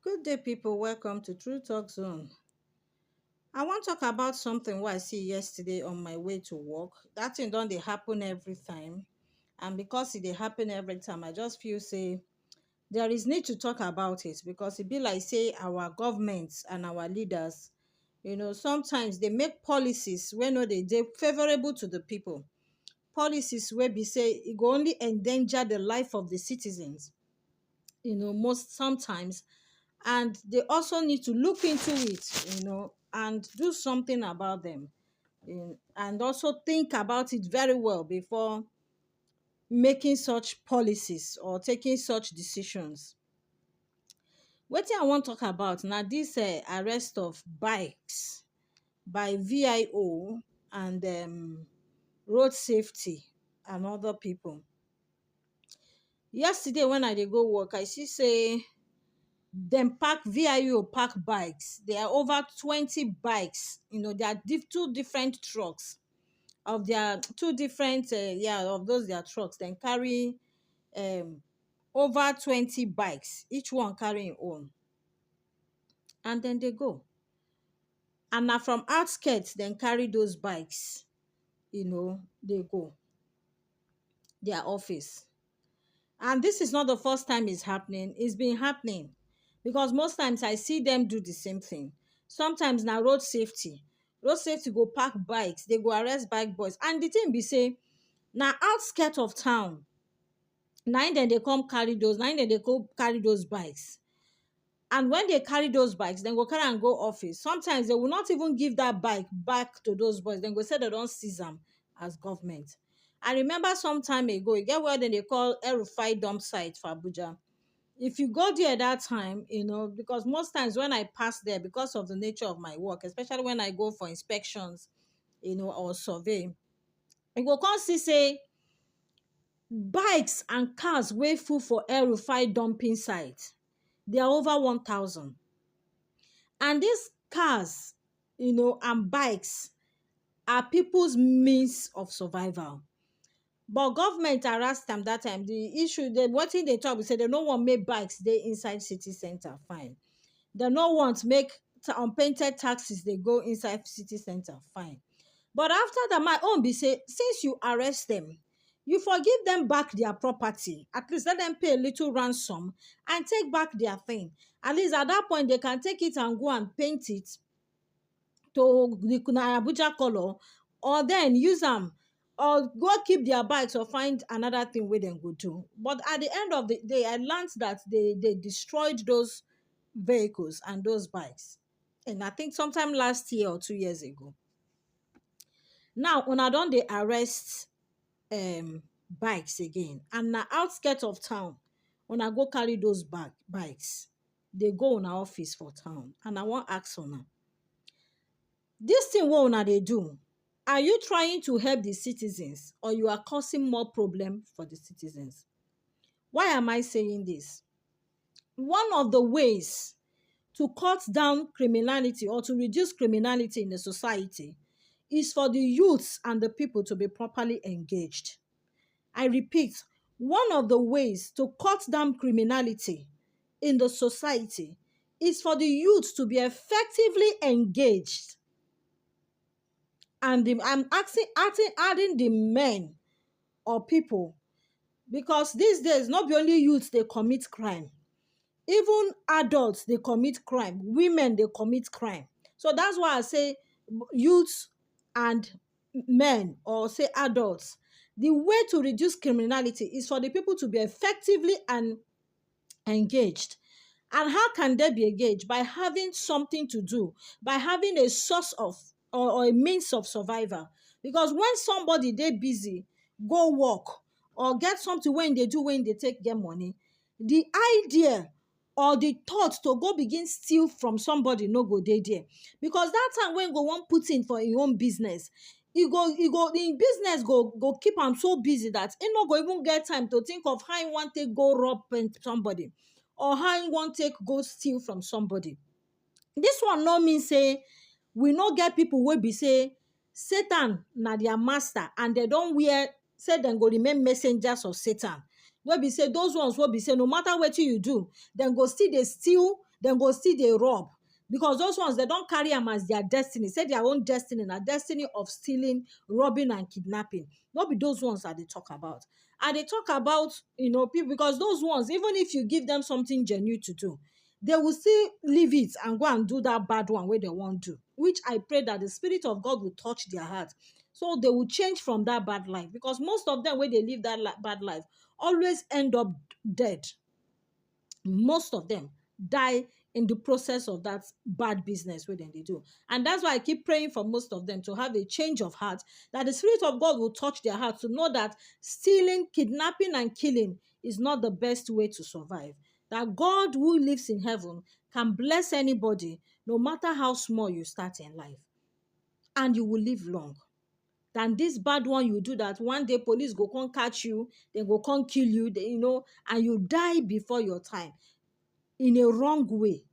Good day, people. Welcome to True Talk Zone. I wan talk about something wey I see yesterday on my way to work. Dat thing don dey happen every time, and because e dey happen every time, I just feel say there is need to talk about it because e be like say our government and our leaders, sometimes dey make policies wey no dey favourable to the people. Policies wey be say e go only endanger the life of the citizens, most sometimes, and they also need to look into it, and do something about them, and also think about it very well before making such policies or taking such decisions. Wetin I wan talk about na this arrest of bikes by VIO and road safety and other people. Yesterday when I dey go work, I see say dem park VIO park bikes. There are over 20 bikes. There are two different trucks of their two different of those their trucks. Dem carry over 20 bikes, each one carry im own, and then dey go. And na from outskirts dem carry those bikes, dey go their office. And this is not the first time it's happening. It's been happening because most times I see them do the same thing. Sometimes na road safety go park bikes, they go arrest bike boys. And the thing be say na outskirt of town na im dem dey come carry those, na im dem dey go carry those bikes. And when they carry those bikes, dem go carry am go office. Sometimes they will not even give that bike back to those boys. Dem go say they don seize am as government. I remember some time ago, e get where dem dey call El-Rufai dump site for Abuja. If you go there that time, because most times when I pass there, because of the nature of my work, especially when I go for inspections, or survey, you go come see say bikes and cars wey full for El-Rufai dumping site, they are over 1,000. And these cars, and bikes are people's means of survival. But government harass am that time. The issue, wetin dey talk be say they no want make bikes dey inside city center. Fine. They no want make unpainted taxis dey go inside city center. Fine. But after that, my own be say, since you arrest them, you forgive them back their property. At least let them pay a little ransom and take back their thing. At least at that point, they can take it and go and paint it to the Abuja color, or then use them, or go keep their bikes or find another thing wey dem go do. But at the end of the day, I learned that they destroyed those vehicles and those bikes. And I think sometime last year or 2 years ago. Now, una don dey arrest bikes again. And na outskirts of town, una go carry those bikes. They go una office for town. And I wan ask una, this thing wey una dey do, are you trying to help the citizens, or you are causing more problem for the citizens? Why am I saying this? One of the ways to cut down criminality or to reduce criminality in the society is for the youths and the people to be properly engaged. I repeat, one of the ways to cut down criminality in the society is for the youth to be effectively engaged. And I'm adding the men or people, because these days not be only youths they commit crime, even adults they commit crime, women they commit crime. So that's why I say youths and men, or say adults. The way to reduce criminality is for the people to be effectively and engaged. And how can they be engaged? By having something to do, by having a source of or a means of survival. Because when somebody they busy, go work, or get something when they do, when they take get money, the idea or the thought to go begin steal from somebody no go dey there. Because that time when go one put in for your own business, the business go keep am so busy that he no go even get time to think of how he want to go rob somebody, or how he want to go steal from somebody. This one no mean say we no get people wey be say Satan na their master, and they don't wear say dem go remain messengers of Satan. Wey be say those ones wey be say no matter wetin you do, dem go still dey steal Then go see they rob. Because those ones, they don't carry them as their destiny. Say their own destiny, a destiny of stealing, robbing, and kidnapping. Not be those ones that they talk about. And they talk about, people, because those ones, even if you give them something genuine to do, they will still leave it and go and do that bad one where they want to. Which I pray that the Spirit of God will touch their heart. So they will change from that bad life. Because most of them, when they live that bad life, always end up dead. Most of them die in the process of that bad business where they do. And that's why I keep praying for most of them to have a change of heart, that the Spirit of God will touch their heart to know that stealing, kidnapping, and killing is not the best way to survive. That God who lives in heaven can bless anybody, no matter how small you start in life. And you will live long. Than this bad one you do, that one day police go come catch you, they go come kill you, and you die before your time in a wrong way.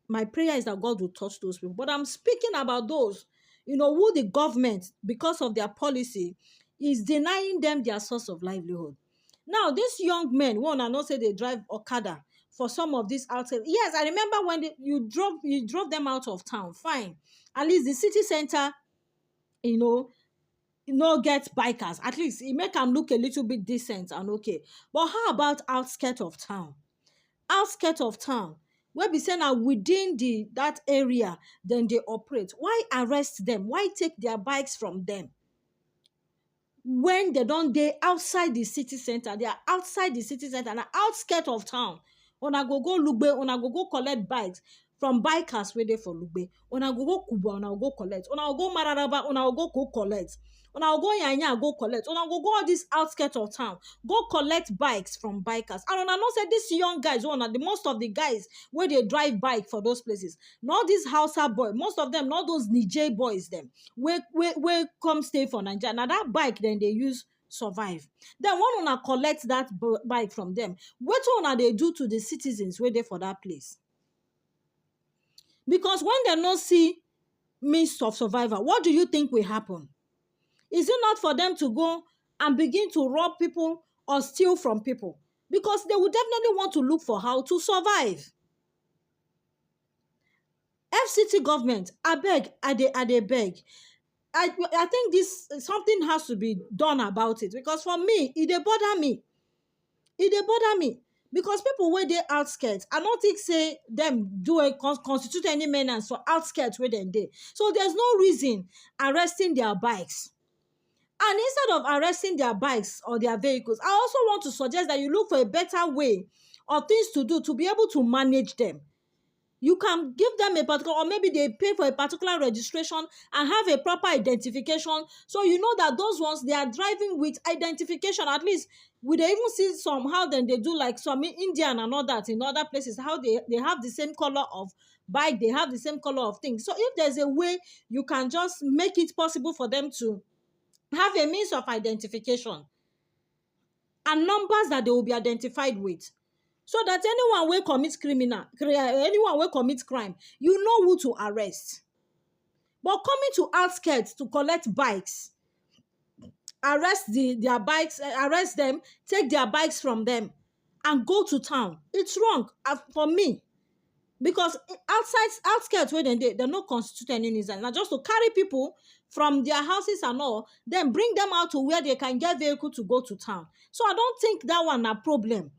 My prayer is that God will touch those people. But I'm speaking about those, who the government, because of their policy, is denying them their source of livelihood. Now, these young men, one, I know say they drive Okada for some of these outside. Yes, I remember when you drove them out of town. Fine. At least the city center, get bikers. At least it make them look a little bit decent and okay. But how about outskirts of town? Outskirts of town, where be say na within that area, then they operate. Why arrest them? Why take their bikes from them? When they don't, they outside the city center, they are outside the city center and outskirts of town. Una go Lugbe, una go collect bikes from bikers where they for Lugbe. Una go Kubwa, una go collect. Una go Mararaba, una go collect. Una go Yanya, go collect. Una go all these outskirts of town, go collect bikes from bikers. And una know say these young guys, the most of the guys where they drive bike for those places, not these Hausa boy, most of them, not those Niger boys, them where come stay for Nigeria. Now that bike then they use survive. Then when una collect that bike from them, what una they do to the citizens where they for that place? Because when they not see means of survival, what do you think will happen? Is it not for them to go and begin to rob people or steal from people? Because they would definitely want to look for how to survive. FCT government, I beg, I beg. I think this something has to be done about it, because for me, it dey bother me. It dey bother me. Because people where they outskirts, I don't think say them do a constitute any menace for outskirts where they dey. So there's no reason arresting their bikes. And instead of arresting their bikes or their vehicles, I also want to suggest that you look for a better way or things to do to be able to manage them. You can give them a particular, or maybe they pay for a particular registration and have a proper identification. So you know that those ones, they are driving with identification. At least we they even see somehow then they do like some in India and all that in other places, how they have the same color of bike, they have the same color of things. So if there's a way you can just make it possible for them to have a means of identification and numbers that they will be identified with, so that anyone will commit anyone will commit crime, you know who to arrest. But coming to outskirts to collect bikes, arrest their bikes, arrest them, take their bikes from them, and go to town, it's wrong for me. Because outskirts where they're not constitute any nuisance. Now just to carry people from their houses and all, then bring them out to where they can get vehicle to go to town. So I don't think that one a problem.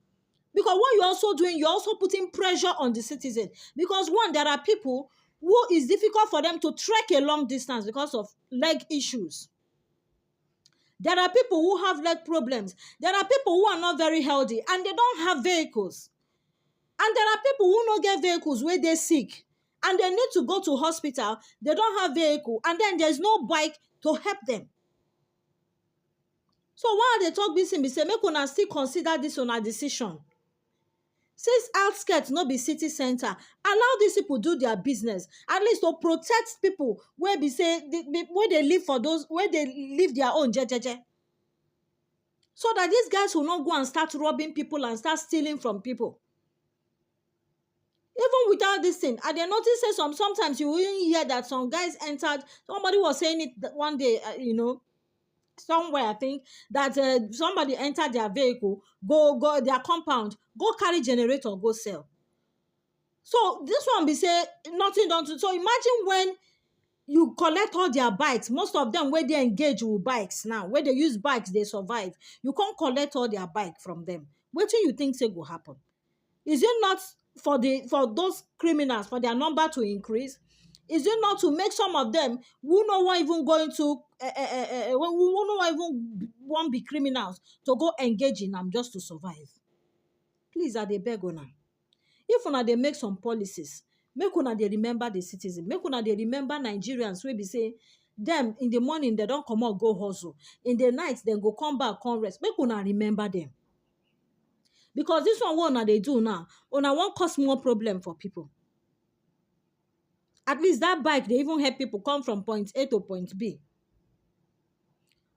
Because what you're also doing, you're also putting pressure on the citizen. Because one, there are people who is difficult for them to trek a long distance because of leg issues. There are people who have leg problems. There are people who are not very healthy and they don't have vehicles. And there are people who don't get vehicles where they're sick and they need to go to hospital. They don't have vehicle and then there's no bike to help them. So while they talk this, we say, make una still consider this on a decision. Since outskirts not be city center, allow these people do their business. At least to protect people where be say where they live for those where they live their own jejeje. So that these guys will not go and start robbing people and start stealing from people. Even without this thing, I did notice say sometimes you will hear that some guys entered. Somebody was saying it one day, somewhere I think that somebody entered their vehicle, go their compound, go carry generator, go sell. So this one be say nothing done to. So imagine when you collect all their bikes, most of them where they engage with bikes now, where they use bikes, they survive. You can't collect all their bike from them. What do you think say will happen? Is it not for those criminals for their number to increase? Is it not to make some of them who no one even going to who no one even want be criminals to go engage in them just to survive? Please, I dey beg una. If una dey make some policies, make una dey remember the citizen, make una dey remember Nigerians wey be say dem in the morning dem don comot go hustle, in the night dem go come back come rest. Make una remember dem. Because this one wey una dey do now, una wan cause more problem for people. At least that bike dey even help people come from point A to point B.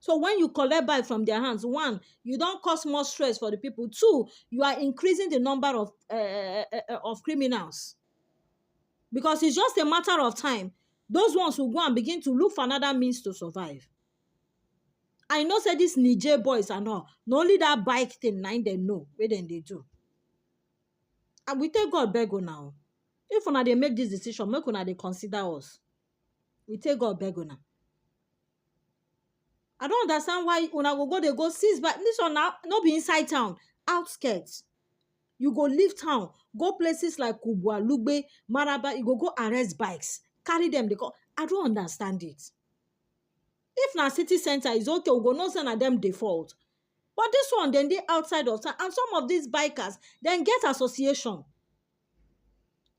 So when you collect bike from their hands, one, you don't cause more stress for the people. Two, you are increasing the number of criminals. Because it's just a matter of time. Those ones will go and begin to look for another means to survive. I know say these Niger boys and all, not only that bike thing, nine they know where then they do. And we take God beg now. If una they make this decision, make una they consider us. We take God beg una. I don't understand why una go they go seize back. This one now not be inside town, outskirts. You go leave town, go places like Kubwa, Lugbe, Maraba, you go arrest bikes, carry them. They go. I don't understand it. If na city center is okay, we go no send at them default. But this one, then they outside of town. And some of these bikers, then get association.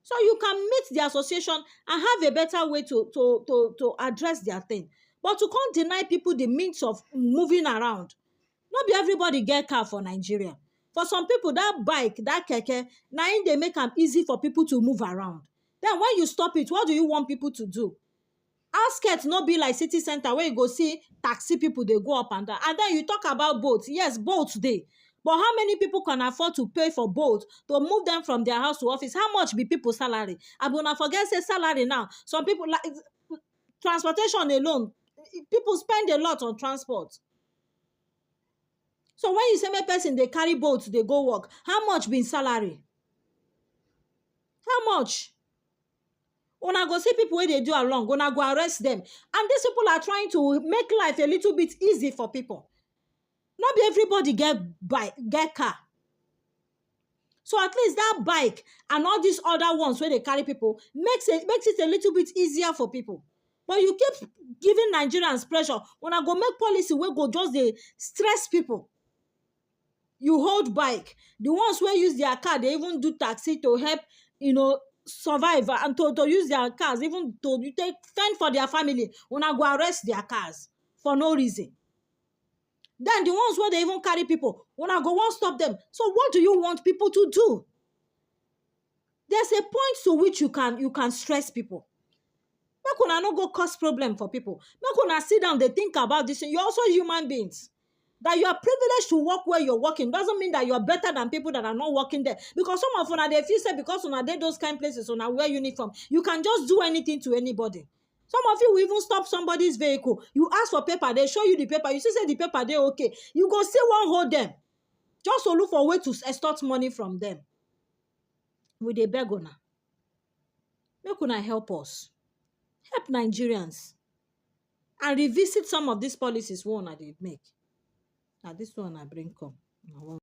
So you can meet the association and have a better way to address their thing. But to can't deny people the means of moving around. Not be everybody get car for Nigeria. For some people, that bike, that keke, now they make them easy for people to move around. Then when you stop it, what do you want people to do? Outskirts not be like city center where you go see taxi people, they go up and down. And then you talk about boats. Yes, boats they. But how many people can afford to pay for boats to move them from their house to office? How much be people's salary? I will not forget say salary now. Some people like transportation alone. People spend a lot on transport. So when you say my person they carry boats, they go work, how much be salary? How much? Una go see people where they do along, una go arrest them. And these people are trying to make life a little bit easy for people. Not be everybody get bike, get car. So at least that bike and all these other ones where they carry people makes it a little bit easier for people. But you keep giving Nigerians pressure. Una go make policy where go just they stress people. You hold bike. The ones where use their car, they even do taxi to help, survive and to use their cars, even to take fend for their family. Una go arrest their cars for no reason. Then the ones where they even carry people, una go won't stop them. So what do you want people to do? There's a point to which you can stress people. Make una no go cause problem for people. Make una sit down, they think about this. You're also human beings. That you are privileged to work where you're working doesn't mean that you're better than people that are not working there. Because some of una, they feel say because una dey those kind of places, una wear uniform, you can just do anything to anybody. Some of you will even stop somebody's vehicle. You ask for paper, they show you the paper. You say the paper, they okay. You go still won't hold them. Just to look for a way to extort money from them. We dey beg una. Make una help us. Help Nigerians. And revisit some of these policies we una dey make. Now this one I bring come.